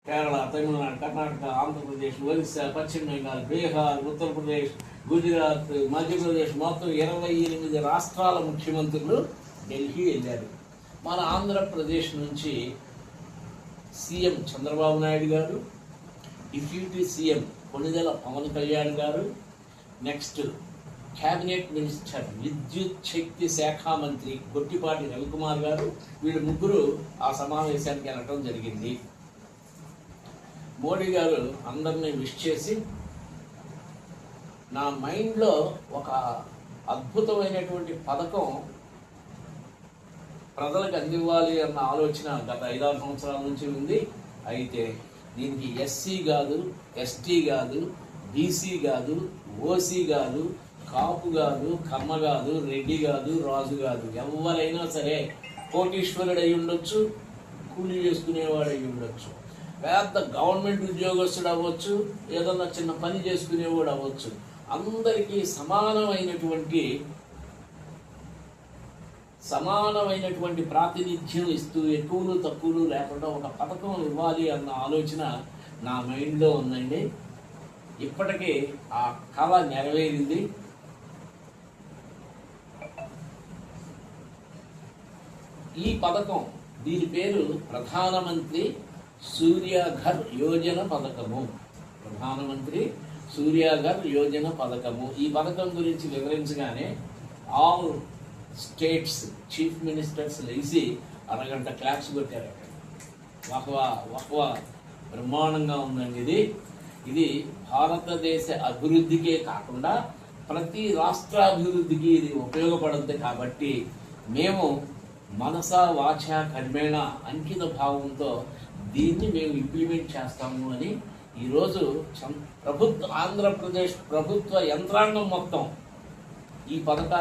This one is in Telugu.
కేరళ, తమిళనాడు, కర్ణాటక, ఆంధ్రప్రదేశ్, ఒరిస్సా, పశ్చిమ బెంగాల్, బీహార్, ఉత్తరప్రదేశ్, గుజరాత్, మధ్యప్రదేశ్ మొత్తం 28 రాష్ట్రాల ముఖ్యమంత్రులు ఢిల్లీ వెళ్ళారు. మన ఆంధ్రప్రదేశ్ నుంచి సీఎం చంద్రబాబు నాయుడు గారు, డిప్యూటీ సీఎం కొణిదెల పవన్ కళ్యాణ్ గారు, నెక్స్ట్ క్యాబినెట్ మినిస్టర్ విద్యుత్ శక్తి శాఖ మంత్రి గొట్టిపాటి రవికుమార్ గారు, వీళ్ళు ముగ్గురు ఆ సమావేశానికి వెళ్ళటం జరిగింది. మోడీ గారు అందరినీ విష్ చేసి, నా మైండ్లో ఒక అద్భుతమైనటువంటి పథకం ప్రజలకు అందివ్వాలి అన్న ఆలోచన గత 5-6 సంవత్సరాల నుంచి ఉంది. అయితే దీనికి ఎస్సీ కాదు, ఎస్టీ కాదు, బీసీ కాదు, ఓసీ కాదు, కాపు కాదు, కమ్మ కాదు, రెడ్డి కాదు, రాజు కాదు, ఎవరైనా సరే కోటీశ్వరుడు అయి ఉండొచ్చు, కూలీ చేసుకునేవాడు అయి ఉండొచ్చు, పెద్ద గవర్నమెంట్ ఉద్యోగస్తుడు అవ్వచ్చు, ఏదన్నా చిన్న పని చేసుకునేవాడు అవ్వచ్చు, అందరికీ సమానమైనటువంటి ప్రాతినిధ్యం ఇస్తూ ఎక్కువలు తక్కువలు లేకుండా ఒక పథకం ఇవ్వాలి అన్న ఆలోచన నా మైండ్లో ఉందండి. ఇప్పటికీ ఆ కళ నెరవేరింది. ఈ పథకం, దీని పేరు ప్రధానమంత్రి సూర్యఘర్ యోజన పథకము. ప్రధానమంత్రి సూర్యఘర్ యోజన పథకము. ఈ పథకం గురించి వివరించగానే ఆల్ స్టేట్స్ చీఫ్ మినిస్టర్స్ లేచి అరగంట క్లాప్స్ కొట్టారు. వహ్వా బ్రహ్మాండంగా ఉందండి. ఇది భారతదేశ అభివృద్ధికే కాకుండా ప్రతి రాష్ట్రాభివృద్ధికి ఇది ఉపయోగపడుతుంది. కాబట్టి మేము మనస వాచ కర్మేణ అంకిత భావంతో దీన్ని మేము ఇంప్లిమెంట్ చేస్తాము అని ఈరోజు ఆంధ్రప్రదేశ్ ప్రభుత్వ యంత్రాంగం మొత్తం ఈ పథకాన్ని